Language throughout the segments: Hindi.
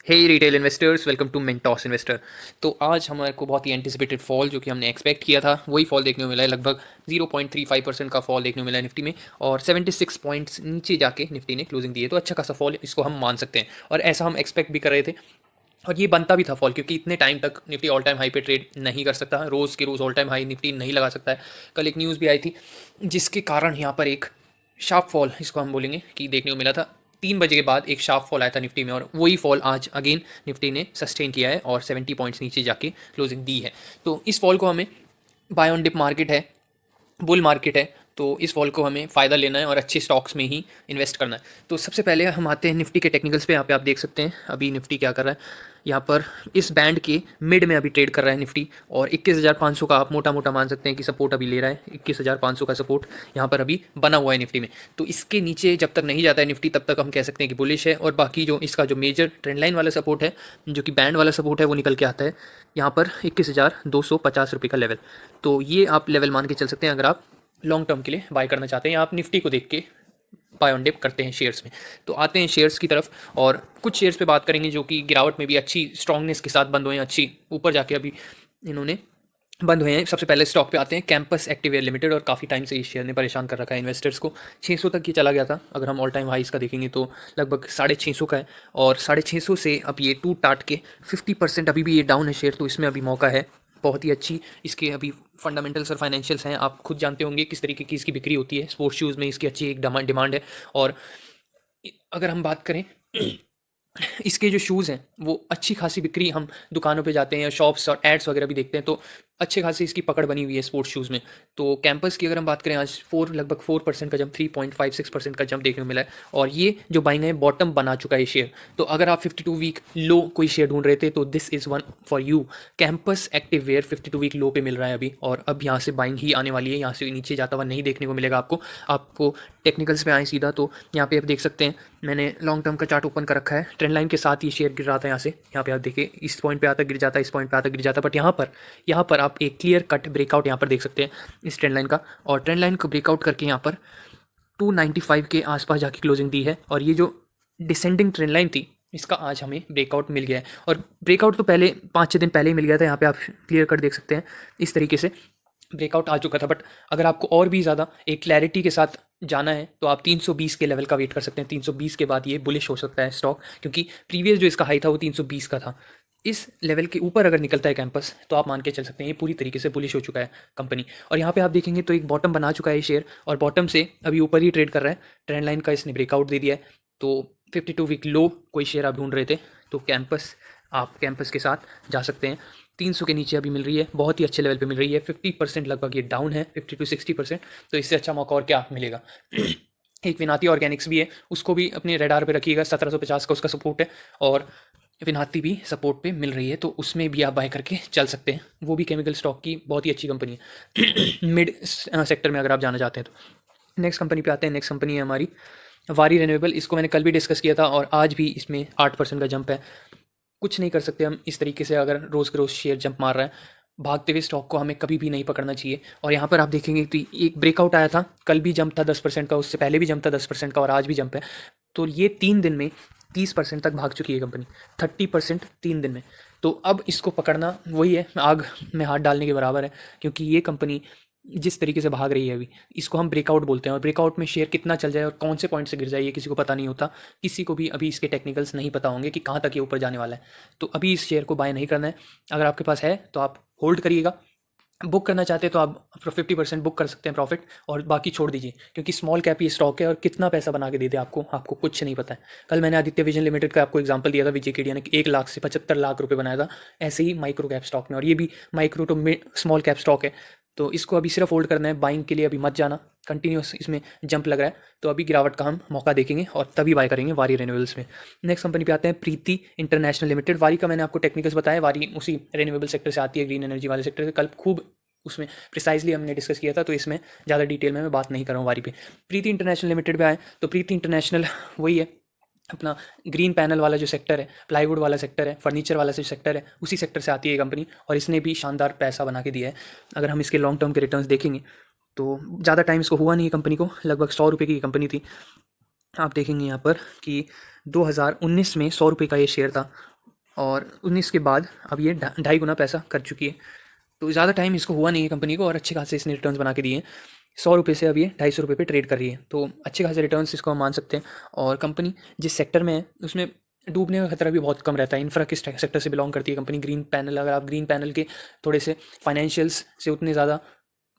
Hey retail investors, welcome to Mentos investor. तो आज हमारे को बहुत ही एंटिसिपेटेड फॉल जो कि हमने एक्सपेक्ट किया था वही फॉल देखने को मिला है। लगभग 0.35% का फॉल देखने को मिला है निफ्टी में, और 76 पॉइंट्स नीचे जाके निफ्टी ने क्लोजिंग दी है। तो अच्छा खासा फॉल इसको हम मान सकते हैं, और ऐसा हम एक्सपेक्ट भी कर रहे थे। और ये बनता भी था फॉल, क्योंकि इतने टाइम तक निफ्टी ऑल टाइम हाई पे ट्रेड नहीं कर सकता, रोज़ के रोज़ ऑल टाइम हाई निफ्टी नहीं लगा सकता है। कल एक न्यूज़ भी आई थी जिसके कारण यहाँ पर एक शार्प फॉल, इसको हम बोलेंगे, कि देखने को मिला था। 3 बजे के बाद एक शार्प फॉल आया था निफ्टी में, और वही फॉल आज अगेन निफ्टी ने सस्टेन किया है और 70 पॉइंट्स नीचे जाके क्लोजिंग दी है। तो इस फॉल को हमें, बाय ऑन डिप मार्केट है, बुल मार्केट है, तो इस फॉल को हमें फ़ायदा लेना है और अच्छे स्टॉक्स में ही इन्वेस्ट करना है। तो सबसे पहले हम आते हैं निफ्टी के टेक्निकल्स पे। यहाँ पे आप देख सकते हैं अभी निफ्टी क्या कर रहा है। यहाँ पर इस बैंड के मिड में अभी ट्रेड कर रहा है निफ्टी, और 21,500 का आप मोटा मोटा मान सकते हैं कि सपोर्ट अभी ले रहा है। 21,500 का सपोर्ट यहाँ पर अभी बना हुआ है निफ्टी में। तो इसके नीचे जब तक नहीं जाता है निफ्टी, तब तक हम कह सकते हैं कि बुलिश है। और बाकी जो इसका जो मेजर ट्रेंड लाइन वाला सपोर्ट है, जो कि बैंड वाला सपोर्ट है, वो निकल के आता है यहाँ पर 21,250 का लेवल। तो ये आप लेवल मान के चल सकते हैं अगर आप लॉन्ग टर्म के लिए बाय करना चाहते हैं, या आप निफ्टी को देख के बाय ऑन डिप करते हैं शेयर्स में। तो आते हैं शेयर्स की तरफ, और कुछ शेयर्स पे बात करेंगे जो कि गिरावट में भी अच्छी स्ट्रांगनेस के साथ बंद हुए हैं, अच्छी ऊपर जाके अभी इन्होंने बंद हुए हैं। सबसे पहले स्टॉक पे आते हैं कैंपस एक्टिवेयर लिमिटेड, और काफ़ी टाइम से इस शेयर ने परेशान कर रखा है इन्वेस्टर्स को। 600 तक ये चला गया था, अगर हम ऑल टाइम हाई इसका देखेंगे तो लगभग 650 का है, और 650 से अब ये टूट टाट के 50% अभी भी ये डाउन है शेयर। तो इसमें अभी मौका है बहुत ही अच्छी। इसके अभी फंडामेंटल्स और फाइनेंशियल्स हैं, आप खुद जानते होंगे किस तरीके की इसकी बिक्री होती है। स्पोर्ट्स शूज़ में इसकी अच्छी एक डिमांड है। और अगर हम बात करें इसके जो शूज़ हैं, वो अच्छी खासी बिक्री, हम दुकानों पे जाते हैं, शॉप्स और एड्स वगैरह भी देखते हैं, तो अच्छे खासी इसकी पकड़ बनी हुई है स्पोर्ट्स शूज़ में। तो कैंपस की अगर हम बात करें, आज लगभग 4% का जंप, 3.56% का जंप देखने को मिला है। और ये जो बाइंग है, बॉटम बना चुका है शेयर। तो अगर आप 52 वीक लो कोई शेयर ढूंढ रहे थे, तो this is one for you. Campus active wear 52 week low पे मिल रहा है अभी, और अब यहाँ से बाइंग ही आने वाली है। यहाँ से नीचे जाता हुआ नहीं देखने को मिलेगा आपको टेक्निकल्स पे आए सीधा, तो यहाँ पे आप देख सकते हैं मैंने लॉन्ग टर्म का चार्ट ओपन कर रखा है। ट्रेंड लाइन के साथ ये शेयर गिर रहा था यहाँ से। यहाँ पे आप देखिए, इस पॉइंट पे आता गिर जाता, इस पॉइंट पे आता गिर जाता, बट यहाँ पर आप एक क्लियर कट ब्रेकआउट यहाँ पर देख सकते हैं इस ट्रेंड लाइन का। और ट्रेंड लाइन को ब्रेकआउट करके यहाँ पर 295 के आसपास जाके क्लोजिंग दी है। और ये जो डिसेंडिंग ट्रेंड लाइन थी, इसका आज हमें ब्रेकआउट मिल गया है। और ब्रेकआउट तो पहले 5-6 दिन पहले ही मिल गया था। यहाँ पे आप क्लियर कट देख सकते हैं, इस तरीके से ब्रेकआउट आ चुका था। बट अगर आपको और भी ज़्यादा एक क्लैरिटी के साथ जाना है, तो आप 320 के लेवल का वेट कर सकते हैं। 320 के बाद ये बुलिश हो सकता है स्टॉक, क्योंकि प्रीवियस जो इसका हाई था वो 320 का था। इस लेवल के ऊपर अगर निकलता है कैंपस, तो आप मान के चल सकते हैं ये पूरी तरीके से बुलिश हो चुका है कंपनी। और यहाँ पे आप देखेंगे तो एक बॉटम बना चुका है ये शेयर, और बॉटम से अभी ऊपर ही ट्रेड कर रहा है। ट्रेंड लाइन का इसने ब्रेकआउट दे दिया है। तो 52 वीक लो कोई शेयर आप ढूंढ रहे थे, तो आप कैंपस के साथ जा सकते हैं। 300 के नीचे अभी मिल रही है, बहुत ही अच्छे लेवल पे मिल रही है। 50% लगभग ये डाउन है, 50 to 60%। तो इससे अच्छा मौका और क्या मिलेगा। एक विनाती ऑर्गेनिक्स भी है, उसको भी अपने रेडार पे रखिएगा। 1750 का उसका सपोर्ट है, और विनाती भी सपोर्ट पे मिल रही है, तो उसमें भी आप बाय करके चल सकते हैं। वो भी केमिकल स्टॉक की बहुत ही अच्छी कंपनी है मिड सेक्टर में अगर आप जाना चाहते हैं तो। नेक्स्ट कंपनी पे आते हैं। नेक्स्ट कंपनी है हमारी वारी रिन्यूएबल। इसको मैंने कल भी डिस्कस किया था, और आज भी इसमें 8% का जंप है। कुछ नहीं कर सकते हम इस तरीके से, अगर रोज़ के रोज़ शेयर जंप मार रहा है। भागते हुए स्टॉक को हमें कभी भी नहीं पकड़ना चाहिए। और यहाँ पर आप देखेंगे तो एक ब्रेकआउट आया था, कल भी जंप था 10% का, उससे पहले भी जंप था 10% का, और आज भी जंप है। तो ये 3 दिन में 30% तक भाग चुकी है कंपनी, 30% 3 दिन में। तो अब इसको पकड़ना वही है, आग में हाथ डालने के बराबर है, क्योंकि ये कंपनी जिस तरीके से भाग रही है अभी, इसको हम ब्रेकआउट बोलते हैं। और ब्रेकआउट में शेयर कितना चल जाए और कौन से पॉइंट से गिर जाए, ये किसी को पता नहीं होता। किसी को भी अभी इसके टेक्निकल्स नहीं पता होंगे कि कहाँ तक ये ऊपर जाने वाला है। तो अभी इस शेयर को बाय नहीं करना है। अगर आपके पास है तो आप होल्ड करिएगा। बुक करना चाहते हैं तो आप 50% बुक कर सकते हैं प्रॉफिट, और बाकी छोड़ दीजिए, क्योंकि स्मॉल कैप ही स्टॉक है, और कितना पैसा बना के दे दे आपको कुछ नहीं पता है। कल मैंने आदित्य विजन लिमिटेड का आपको एग्जांपल दिया था, विजय केडिया ने 1 लाख से 75 लाख रुपए बनाया था, ऐसे ही माइक्रो कैप स्टॉक में। और ये भी micro to small cap stock है। तो इसको अभी सिर्फ होल्ड करना है, बाइंग के लिए अभी मत जाना। कंटिन्यूस इसमें जंप लग रहा है, तो अभी गिरावट का हम मौका देखेंगे और तभी बाय करेंगे वारी रिन्यूएबल्स में। नेक्स्ट कंपनी पे आते हैं प्रीति इंटरनेशनल लिमिटेड। वारी का मैंने आपको टेक्निकल्स बताया, वारी उसी रिन्यूएबल सेक्टर से आती है, ग्रीन एनर्जी वाले सेक्टर से। कल खूब उसमें प्रिसाइजली हमने डिस्कस किया था, तो इसमें ज़्यादा डिटेल में मैं बात नहीं कर रहा हूँ वारी पे। प्रीति इंटरनेशनल लिमिटेड पे आए, तो प्रीति इंटरनेशनल वही है अपना ग्रीन पैनल वाला जो सेक्टर है, प्लाईवुड वाला सेक्टर है, फर्नीचर वाला जो सेक्टर है, उसी सेक्टर से आती है कंपनी, और इसने भी शानदार पैसा बना के दिया है। अगर हम इसके लॉन्ग टर्म के रिटर्न्स देखेंगे तो ज़्यादा टाइम इसको हुआ नहीं है कंपनी को, लगभग 100 रुपये की कंपनी थी। आप देखेंगे यहाँ पर कि 2019 में 100 रुपये का ये शेयर था और 19 के बाद अब ये 2.5 गुना पैसा कर चुकी है। तो ज़्यादा टाइम इसको हुआ नहीं है कंपनी को और अच्छे खासे इसने रिटर्न्स बना के दिए हैं। 100 रुपये से अब ये 250 रुपये पे ट्रेड कर रही है, तो अच्छे खासे रिटर्न्स इसको हम मान सकते हैं। और कंपनी जिस सेक्टर में है उसमें डूबने का खतरा भी बहुत कम रहता है। इंफ्रा किस सेक्टर से बिलोंग करती है कंपनी? Green panel. अगर आप ग्रीन पैनल के थोड़े से फाइनेंशियल्स से उतने ज़्यादा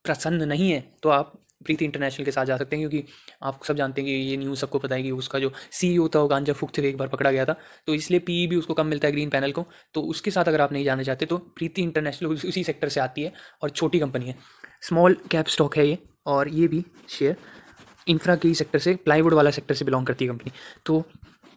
प्रसन्न नहीं है तो आप प्रीति इंटरनेशनल के साथ जा सकते हैं, क्योंकि आप सब जानते हैं कि ये न्यूज़ सबको पता है कि उसका जो सीईओ था वो गांजा फूकते हुए एक बार पकड़ा गया था, तो इसलिए पीई भी उसको कम मिलता है ग्रीन पैनल को। तो उसके साथ अगर आप नहीं जाना चाहते तो प्रीति इंटरनेशनल उसी सेक्टर से आती है और छोटी कंपनी है, स्मॉल कैप स्टॉक है ये। और ये भी शेयर इंफ्रा के सेक्टर से, प्लाईवुड वाला सेक्टर से बिलोंग करती है कंपनी। तो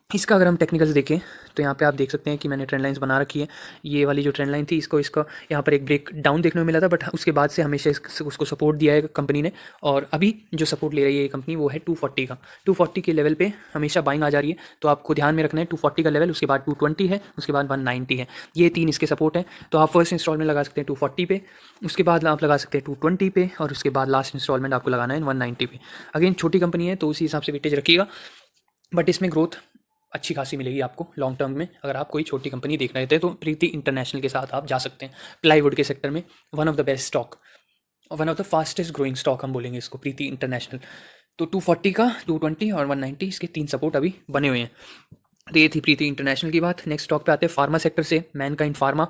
इसका अगर हम टेक्निकल्स देखें तो यहाँ पे आप देख सकते हैं कि मैंने ट्रेंड लाइंस बना रखी है। ये वाली जो ट्रेंड लाइन थी इसको यहाँ पर एक ब्रेक डाउन देखने को मिला था, बट उसके बाद से हमेशा उसको सपोर्ट दिया है कंपनी ने। और अभी जो सपोर्ट ले रही है ये कंपनी वो है 240 का। 240 के लेवल पे हमेशा बाइंग आ जा रही है, तो आपको ध्यान में रखना है 240 का लेवल, उसके बाद 220 है, उसके बाद 190 है। ये 3 इसके सपोर्ट हैं। तो आप फर्स्ट इंस्टॉलमेंट लगा सकते हैं 240 पे, उसके बाद आप लगा सकते हैं 220 पे, और उसके बाद लास्ट इंस्टॉलमेंट आपको लगाना है 190 पे। अगेन छोटी कंपनी है तो उसी हिसाब से वेटेज रखिएगा, बट इसमें ग्रोथ अच्छी खासी मिलेगी आपको लॉन्ग टर्म में। अगर आप कोई छोटी कंपनी देखना चाहते हैं तो प्रीति इंटरनेशनल के साथ आप जा सकते हैं। प्लाईवुड के सेक्टर में one of the best stock, one of the fastest growing stock हम बोलेंगे इसको, प्रीति इंटरनेशनल। तो 240 का, 220 और 190 इसके 3 सपोर्ट अभी बने हुए हैं। तो ये थी प्रीति इंटरनेशनल की बात। नेक्स्ट स्टॉक पे आते हैं फार्मा सेक्टर से, मैनकाइंड फार्मा।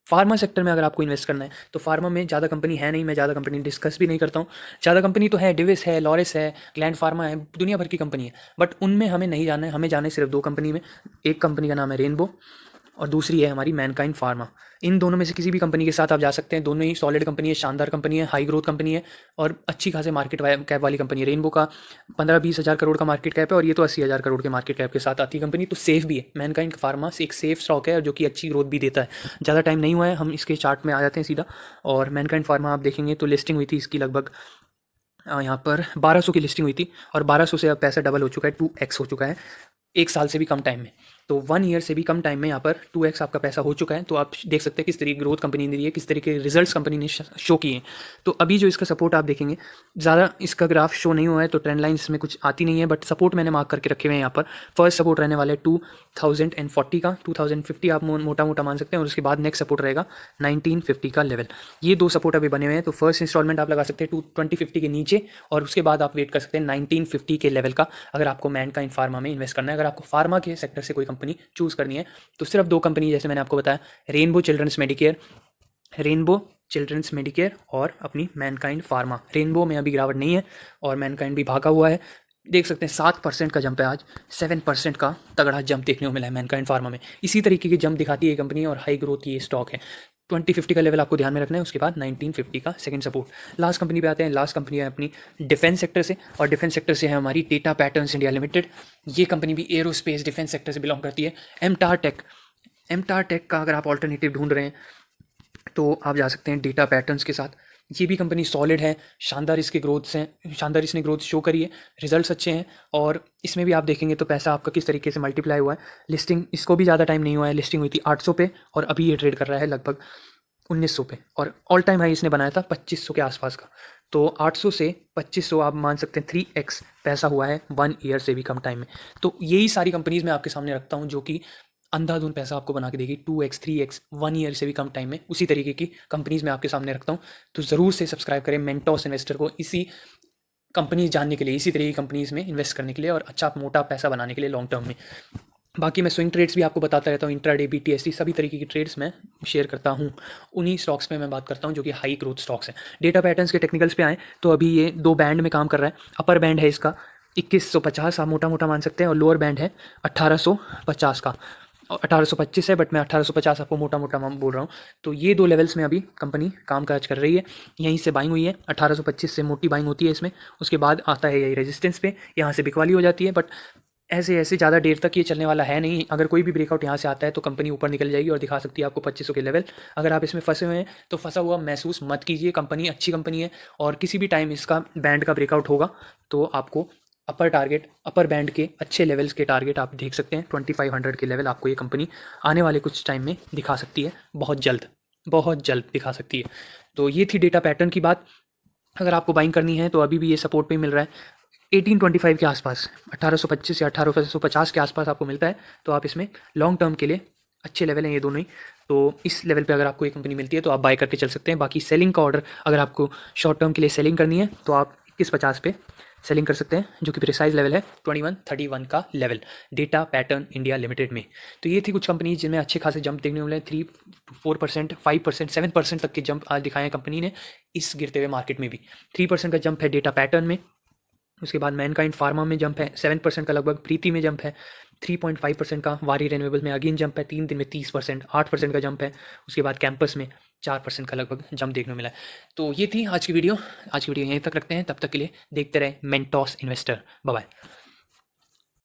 फार्मा सेक्टर में अगर आपको इन्वेस्ट करना है तो फार्मा में ज़्यादा कंपनी है नहीं, मैं ज़्यादा कंपनी डिस्कस भी नहीं करता हूँ। ज़्यादा कंपनी तो है, डिविस है, लॉरिस है, ग्लैंड फार्मा है, दुनिया भर की कंपनी है, बट उनमें हमें नहीं जाना है। हमें जाना है सिर्फ 2 कंपनी में। एक कंपनी का नाम है रेनबो और दूसरी है हमारी मैनकाइंड फार्मा। इन दोनों में से किसी भी कंपनी के साथ आप जा सकते हैं। दोनों ही सॉलिड कंपनी है, शानदार कंपनी है, हाई ग्रोथ कंपनी है और अच्छी खासे मार्केट कैप वाली कंपनी है। रेनबो का 15-20 हज़ार करोड़ का मार्केट कैप है और ये तो 80,000 करोड़ के मार्केट कैप के साथ आती है कंपनी, तो सेफ भी है। मैनकाइंड फार्मा से एक सेफ स्टॉक है जो कि अच्छी ग्रोथ भी देता है। ज़्यादा टाइम नहीं हुआ है, हम इसके चार्ट में आ जाते हैं सीधा। और मैनकाइंड फार्मा आप देखेंगे तो लिस्टिंग हुई थी इसकी लगभग यहाँ पर 1200 की लिस्टिंग हुई थी और 1200 से अब पैसा डबल हो चुका है, 2x हो चुका है 1 साल से भी कम टाइम में। तो 1 ईयर से भी कम टाइम में यहाँ पर 2x आपका पैसा हो चुका है। तो आप देख सकते हैं किस तरीके की ग्रोथ कंपनी ने दी है, किस तरीके के रिजल्ट्स कंपनी ने शो किए हैं। तो अभी जो इसका सपोर्ट आप देखेंगे, ज़्यादा इसका ग्राफ शो नहीं हुआ है तो ट्रेंड लाइन इसमें कुछ आती नहीं है, बट सपोर्ट मैंने मार्क करके रखे हुए हैं यहाँ पर। फर्स्ट सपोर्ट रहने वाले 2040 का, 2050 आप मोटा मोटा मान सकते हैं, और उसके बाद नेक्स्ट सपोर्ट रहेगा 1950 का लेवल। ये 2 सपोर्ट अभी बने हुए हैं। तो फर्स्ट इंस्टॉलमेंट आप लगा सकते हैं 2050 के नीचे, और उसके बाद आप वेट कर सकते हैं 1950 के लेवल का, अगर आपको मैनकाइंड फार्मा में इन्वेस्ट करना है। अगर आपको फार्मा के सेक्टर से कोई कंपनी चूज़ करनी है तो सिर्फ 2 कंपनी, जैसे मैंने आपको बताया, रेनबो चिल्ड्रंस मेडिकेयर और अपनी मैनकाइंड फार्मा। रेनबो में अभी गिरावट नहीं है और मैनकाइंड भी भागा हुआ है। देख सकते हैं 7% का जंप है आज, 7% का तगड़ा जंप देखने को मिला है मैनकाइंड फार्मा में। इसी तरीके की जंप दिखाती है कंपनी और हाई ग्रोथ की ये स्टॉक है। 2050 का लेवल आपको ध्यान में रखना है, उसके बाद 1950 का सेकंड सपोर्ट। लास्ट कंपनी पे आते हैं। लास्ट कंपनी है अपनी डिफेंस सेक्टर से, और डिफेंस सेक्टर से है हमारी डेटा पैटर्न्स इंडिया लिमिटेड। ये कंपनी भी एरोस्पेस डिफेंस सेक्टर से बिलोंग करती है। एमटार टेक का अगर आप ऑल्टरनेटिव ढूंढ रहे हैं तो आप जा सकते हैं डेटा पैटर्न्स के साथ। ये भी कंपनी सॉलिड है, शानदार इसने ग्रोथ शो करी है, रिजल्ट्स अच्छे हैं, और इसमें भी आप देखेंगे तो पैसा आपका किस तरीके से मल्टीप्लाई हुआ है। लिस्टिंग इसको भी ज़्यादा टाइम नहीं हुआ है, लिस्टिंग हुई थी 800 पे और अभी ये ट्रेड कर रहा है लगभग 1900 पे, और ऑल टाइम हाई इसने बनाया था 2500 के आसपास का। तो 800 से 2500 आप मान सकते हैं 3x पैसा हुआ है 1 ईयर से भी कम टाइम में। तो यही सारी कंपनीज़ मैं आपके सामने रखता हूँ जो कि अंधाधुन पैसा आपको बना के देगी 2x 3x 1 ईयर से भी कम टाइम में। उसी तरीके की कंपनीज़ मैं आपके सामने रखता हूँ। तो ज़रूर से सब्सक्राइब करें मेंटोस इन्वेस्टर को, इसी कंपनी जानने के लिए, इसी तरीके की कंपनीज़ में इन्वेस्ट करने के लिए और अच्छा मोटा पैसा बनाने के लिए लॉन्ग टर्म में। बाकी मैं स्विंग ट्रेड्स भी आपको बताता रहता हूँ, इंट्राडे, BTST सभी तरीके की ट्रेड्स मैं शेयर करता हूँ। उन्हीं स्टॉक्स में मैं बात करता हूँ जो कि हाई ग्रोथ स्टॉक्स हैं। डेटा पैटर्न्स के टेक्निकल्स पे आए तो अभी ये 2 बैंड में काम कर रहा है। अपर बैंड है इसका 2150, आप मोटा मोटा मान सकते हैं, और लोअर बैंड है 1850 का। 1825 है, बट मैं 1850 आपको मोटा मोटा बोल रहा हूँ। तो ये 2 लेवल्स में अभी कंपनी काम काज कर रही है। यहीं से बाइंग हुई है, 1825 से मोटी बाइंग होती है इसमें। उसके बाद आता है यही रेजिस्टेंस पे, यहाँ से बिकवाली हो जाती है, बट ऐसे ज़्यादा देर तक ये चलने वाला है नहीं। अगर कोई भी ब्रेकआउट यहाँ से आता है तो कंपनी ऊपर निकल जाएगी और दिखा सकती है आपको 2500 के लेवल। अगर आप इसमें फंसे हुए हैं तो फंसा हुआ महसूस मत कीजिए, कंपनी अच्छी कंपनी है और किसी भी टाइम इसका बैंड का ब्रेकआउट होगा तो आपको अपर बैंड के अच्छे लेवल्स के टारगेट आप देख सकते हैं। 2500 के लेवल आपको ये कंपनी आने वाले कुछ टाइम में दिखा सकती है, बहुत जल्द दिखा सकती है। तो ये थी डेटा पैटर्न की बात। अगर आपको बाइंग करनी है तो अभी भी ये सपोर्ट पे मिल रहा है 1825 के आसपास, 1825 या 1850 के आसपास आपको मिलता है। तो आप इसमें लॉन्ग टर्म के लिए अच्छे लेवल हैं ये दोनों ही। तो इस लेवल पे अगर आपको ये कंपनी मिलती है तो आप बाय करके चल सकते हैं। बाकी सेलिंग का ऑर्डर अगर आपको शॉर्ट टर्म के लिए सेलिंग करनी है तो आप 2150 पे सेलिंग कर सकते हैं, जो कि प्रिसाइज लेवल है 2131 का level, data pattern India limited में। तो ये थी कुछ कंपनी जिनमें अच्छे खासे जंप देखने को मिले, 3-4%, 5%, 7% तक के जंप आज दिखाए हैं कंपनी ने इस गिरते हुए मार्केट में भी। 3% का जंप है डेटा पैटर्न में, उसके बाद मैनकाइंड फार्मा में जंप है 7% का लगभग, प्रीति में जंप है 3.5% का, वारी रेन्यूएबल में अगेन जंप है 3 दिन में 30%, 8% का जंप है। उसके बाद कैंपस में 4% का लगभग जंप देखने को मिला है। तो ये थी आज की वीडियो। आज की वीडियो यहीं तक रखते हैं, तब तक के लिए देखते रहे मेंटॉस इन्वेस्टर। Bye bye.